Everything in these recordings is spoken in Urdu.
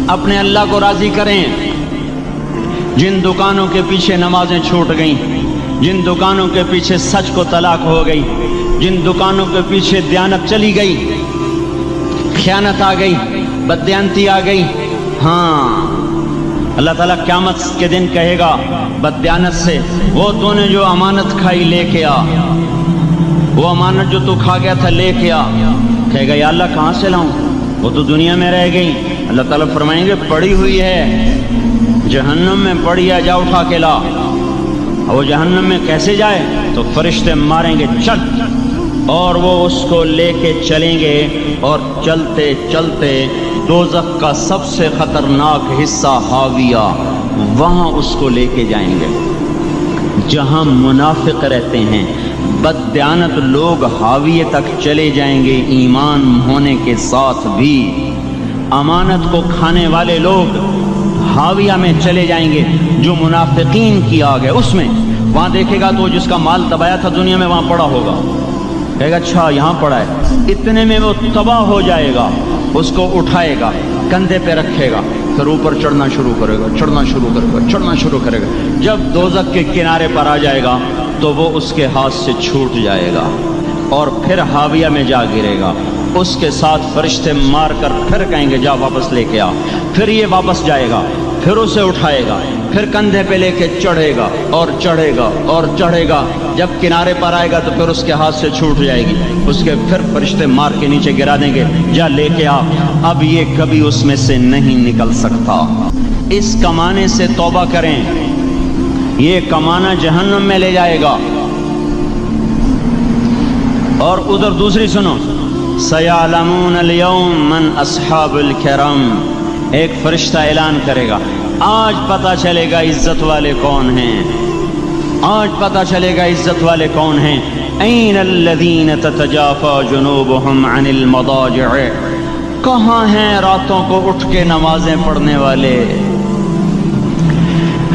اپنے اللہ کو راضی کریں۔ جن دکانوں کے پیچھے نمازیں چھوٹ گئیں، جن دکانوں کے پیچھے سچ کو طلاق ہو گئی، جن دکانوں کے پیچھے دیانت چلی گئی، خیانت آ گئی، بددیانتی آ گئی، ہاں اللہ تعالیٰ قیامت کے دن کہے گا بددیانت سے، وہ تو نے جو امانت کھائی لے کے آ، وہ امانت جو تو کھا گیا تھا لے کے آ۔ کہے گا یا اللہ کہاں سے لاؤں، وہ تو دنیا میں رہ گئی۔ اللہ تعالیٰ فرمائیں گے پڑی ہوئی ہے جہنم میں، پڑی ہے، جا اٹھا کے لا۔ وہ جہنم میں کیسے جائے؟ تو فرشتے ماریں گے چل، اور وہ اس کو لے کے چلیں گے، اور چلتے چلتے دوزخ کا سب سے خطرناک حصہ حاویہ، وہاں اس کو لے کے جائیں گے جہاں منافق رہتے ہیں، بددیانت لوگ حاویہ تک چلے جائیں گے ایمان ہونے کے ساتھ بھی۔ امانت کو کھانے والے لوگ حاویہ میں چلے جائیں گے، جو منافقین کی آگ ہے اس میں۔ وہاں دیکھے گا تو جس کا مال دبایا تھا دنیا میں وہاں پڑا ہوگا، کہے گا اچھا یہاں پڑا ہے، اتنے میں وہ تباہ ہو جائے گا، اس کو اٹھائے گا، کندھے پہ رکھے گا، پھر اوپر چڑھنا شروع کرے گا، چڑھنا شروع کرے گا، چڑھنا شروع کرے گا۔ جب دوزخ کے کنارے پر آ جائے گا تو وہ اس کے ہاتھ سے چھوٹ جائے گا اور پھر حاویہ میں جا گرے گا۔ اس کے ساتھ فرشتے مار کر پھر کہیں گے جا واپس لے کے آ، پھر یہ واپس جائے گا، پھر اسے اٹھائے گا، پھر کندھے پہ لے کے چڑھے گا اور چڑھے گا اور چڑھے گا۔ جب کنارے پر آئے گا تو پھر اس کے ہاتھ سے چھوٹ جائے گی، اس کے پھر فرشتے مار کے نیچے گرا دیں گے، جا لے کے آ۔ اب یہ کبھی اس میں سے نہیں نکل سکتا۔ اس کمانے سے توبہ کریں، یہ کمانا جہنم میں لے جائے گا۔ اور ادھر دوسری سنو، سَيَعْلَمُونَ الْيَوْمَ مَنْ أَصْحَابُ الْكِرَامِ، ایک فرشتہ اعلان کرے گا آج پتہ چلے گا عزت والے کون ہیں، آج پتہ چلے گا عزت والے کون ہیں۔ أَيْنَ الَّذِينَ تَتَجَافَى جُنُوبُهُمْ عَنِ الْمَضَاجِعِ، کہاں ہیں راتوں کو اٹھ کے نمازیں پڑھنے والے؟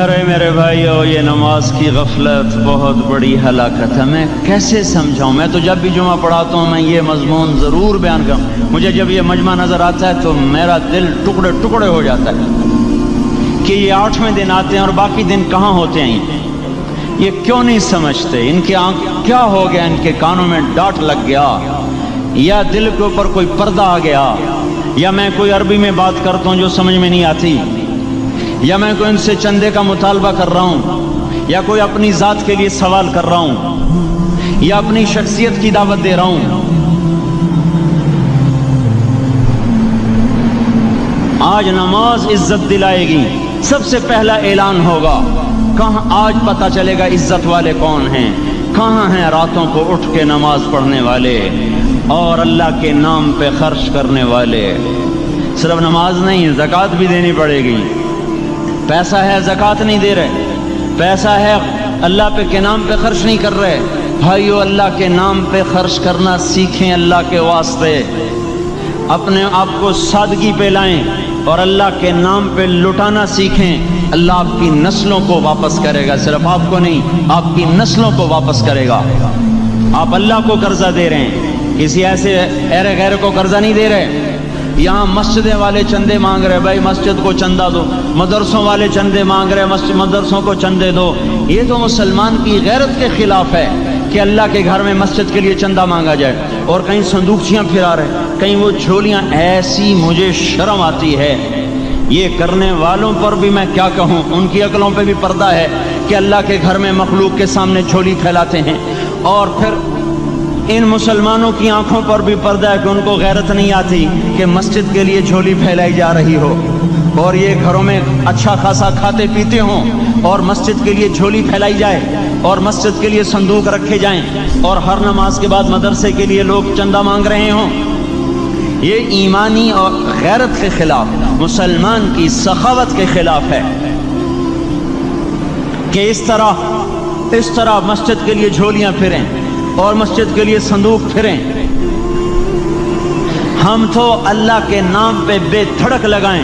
ارے میرے بھائیو، یہ نماز کی غفلت بہت بڑی ہلاکت ہے۔ میں کیسے سمجھاؤں؟ میں تو جب بھی جمعہ پڑھاتا ہوں میں یہ مضمون ضرور بیان کروں۔ مجھے جب یہ مجمع نظر آتا ہے تو میرا دل ٹکڑے ٹکڑے ہو جاتا ہے کہ یہ 8ویں دن آتے ہیں اور باقی دن کہاں ہوتے ہیں؟ یہ کیوں نہیں سمجھتے؟ ان کے آنکھ کیا ہو گیا؟ ان کے کانوں میں ڈانٹ لگ گیا، یا دل کے اوپر کوئی پردہ آ گیا، یا میں کوئی عربی میں بات کرتا ہوں جو سمجھ میں نہیں آتی، یا میں کوئی ان سے چندے کا مطالبہ کر رہا ہوں، یا کوئی اپنی ذات کے لیے سوال کر رہا ہوں، یا اپنی شخصیت کی دعوت دے رہا ہوں۔ آج نماز عزت دلائے گی، سب سے پہلا اعلان ہوگا، کہاں آج پتہ چلے گا عزت والے کون ہیں، کہاں ہیں راتوں کو اٹھ کے نماز پڑھنے والے اور اللہ کے نام پہ خرچ کرنے والے۔ صرف نماز نہیں، زکوٰۃ بھی دینی پڑے گی۔ پیسہ ہے زکوٰۃ نہیں دے رہے، پیسہ ہے اللہ پہ کے نام پہ خرچ نہیں کر رہے۔ بھائیو، اللہ کے نام پہ خرچ کرنا سیکھیں، اللہ کے واسطے اپنے آپ کو سادگی پہ لائیں اور اللہ کے نام پہ لٹانا سیکھیں۔ اللہ آپ کی نسلوں کو واپس کرے گا، صرف آپ کو نہیں، آپ کی نسلوں کو واپس کرے گا۔ آپ اللہ کو قرضہ دے رہے ہیں، کسی ایسے غیر کو قرضہ نہیں دے رہے۔ یہاں مسجدیں والے چندے مانگ رہے، بھائی مسجد کو چندہ دو، مدرسوں والے چندے مانگ رہے، مدرسوں کو چندے دو۔ یہ تو مسلمان کی غیرت کے خلاف ہے کہ اللہ کے گھر میں مسجد کے لیے چندہ مانگا جائے، اور کہیں صندوقچیاں پھرا رہے، کہیں وہ جھولیاں۔ ایسی مجھے شرم آتی ہے، یہ کرنے والوں پر بھی میں کیا کہوں، ان کی عقلوں پہ بھی پردہ ہے کہ اللہ کے گھر میں مخلوق کے سامنے جھولی پھیلاتے ہیں، اور پھر ان مسلمانوں کی آنکھوں پر بھی پردہ ہے کہ ان کو غیرت نہیں آتی کہ مسجد کے لیے جھولی پھیلائی جا رہی ہو، اور یہ گھروں میں اچھا خاصا کھاتے پیتے ہوں اور مسجد کے لیے جھولی پھیلائی جائے اور مسجد کے لیے صندوق رکھے جائیں، اور ہر نماز کے بعد مدرسے کے لیے لوگ چندہ مانگ رہے ہوں۔ یہ ایمانی اور غیرت کے خلاف، مسلمان کی سخاوت کے خلاف ہے کہ اس طرح مسجد کے لیے جھولیاں پھریں اور مسجد کے لیے صندوق پھریں۔ ہم تو اللہ کے نام پہ بے دھڑک لگائیں،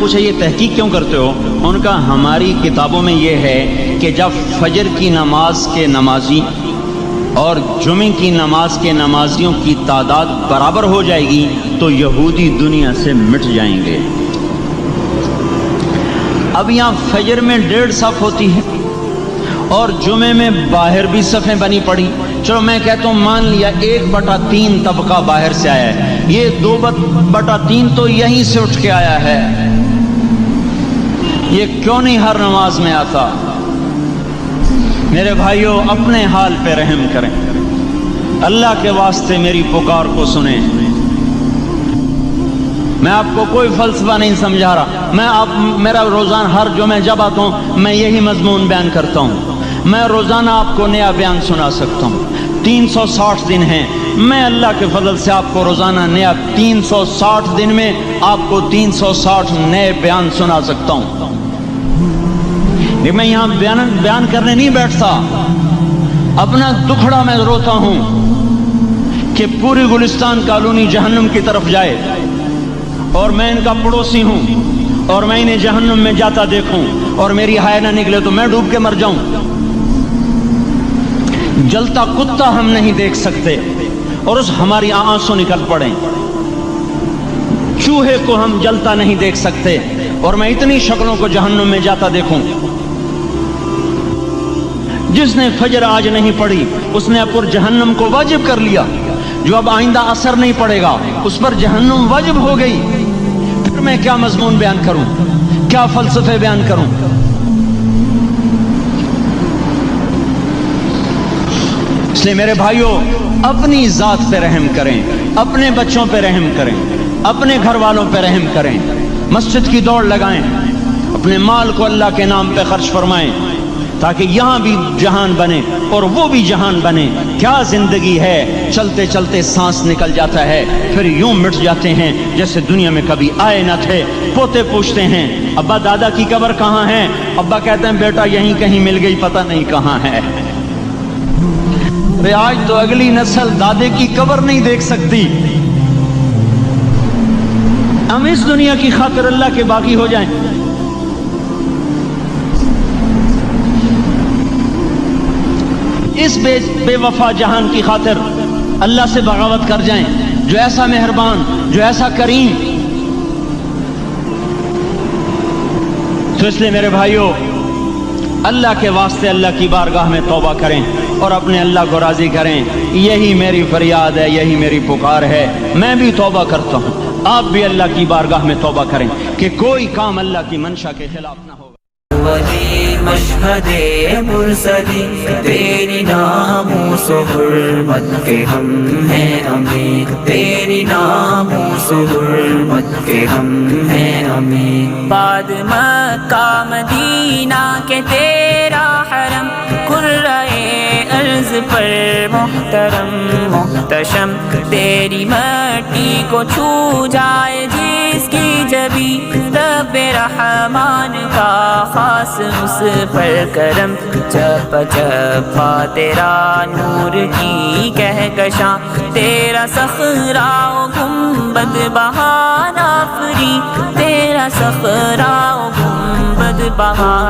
پوچھا یہ تحقیق کیوں کرتے ہو؟ ان کا ہماری کتابوں میں یہ ہے کہ جب فجر کی نماز کے نمازی اور جمعے کی نماز کے نمازیوں کی تعداد برابر ہو جائے گی تو یہودی دنیا سے مٹ جائیں گے۔ اب یہاں فجر میں 1.5 صف ہوتی ہے اور جمعے میں باہر بھی صفیں بنی پڑی، چلو میں کہتا ہوں مان لیا 1/3 طبقہ باہر سے آیا ہے، یہ 2/3 تو یہیں سے اٹھ کے آیا ہے، یہ کیوں نہیں ہر نماز میں آتا؟ میرے بھائیوں اپنے حال پہ رحم کریں، اللہ کے واسطے میری پکار کو سنیں۔ میں آپ کو کوئی فلسفہ نہیں سمجھا رہا، میرا روزانہ ہر جمعہ جب آتا ہوں میں یہی مضمون بیان کرتا ہوں، میں روزانہ آپ کو نیا بیان سنا سکتا ہوں۔ 360 دن ہیں، میں اللہ کے فضل سے آپ کو روزانہ نیا 360 دن میں آپ کو 360 نئے بیان سنا سکتا ہوں۔ میں یہاں بیان کرنے نہیں بیٹھتا، اپنا دکھڑا میں روتا ہوں کہ پوری گلستان کالونی جہنم کی طرف جائے اور میں ان کا پڑوسی ہوں اور میں انہیں جہنم میں جاتا دیکھوں اور میری ہائے نہ نکلے تو میں ڈوب کے مر جاؤں۔ جلتا کتا ہم نہیں دیکھ سکتے اور اس ہماری آنسو نکل پڑیں، چوہے کو ہم جلتا نہیں دیکھ سکتے اور میں اتنی شکلوں کو جہنم میں جاتا دیکھوں۔ جس نے فجر آج نہیں پڑھی اس نے پر جہنم کو واجب کر لیا، جو اب آئندہ اثر نہیں پڑے گا اس پر جہنم واجب ہو گئی۔ پھر میں کیا مضمون بیان کروں، کیا فلسفے بیان کروں؟ اس لیے میرے بھائیوں اپنی ذات پہ رحم کریں، اپنے بچوں پہ رحم کریں، اپنے گھر والوں پہ رحم کریں، مسجد کی دوڑ لگائیں، اپنے مال کو اللہ کے نام پہ خرچ فرمائیں تاکہ یہاں بھی جہان بنے اور وہ بھی جہان بنے۔ کیا زندگی ہے، چلتے چلتے سانس نکل جاتا ہے پھر یوں مٹ جاتے ہیں جیسے دنیا میں کبھی آئے نہ تھے۔ پوتے پوچھتے ہیں ابا دادا کی قبر کہاں ہے؟ ابا کہتے ہیں بیٹا یہیں کہیں مل گئی، پتہ نہیں کہاں ہے۔ آج تو اگلی نسل دادے کی قبر نہیں دیکھ سکتی۔ ہم اس دنیا کی خاطر اللہ کے باغی ہو جائیں۔ اس بے وفا جہان کی خاطر اللہ سے بغاوت کر جائیں جو ایسا مہربان، جو ایسا کریم۔ تو اس لیے میرے بھائیوں اللہ کے واسطے اللہ کی بارگاہ میں توبہ کریں اور اپنے اللہ کو راضی کریں۔ یہی میری فریاد ہے، یہی میری پکار ہے۔ میں بھی توبہ کرتا ہوں، آپ بھی اللہ کی بارگاہ میں توبہ کریں کہ کوئی کام اللہ کی منشا کے خلاف نہ ہوگا۔ ولی مشہد مرسلی تیری ناموس و حرمت کے ہم ہیں امین، تیری ناموس و حرمت کے ہم ہیں امین۔ بعد مکہ مدینہ کے تیرا حرم کرۂ ارض پر محترم محتشم، تیری مٹی کو چھو جائے جس کی جبی، رب رحمان کا خاص اس پر کرم، چپ چپا تیرا نور کی کہکشاں، تیرا صخرہ و گنبد بہانا فری، تیرا صخرہ و گنبد بہانا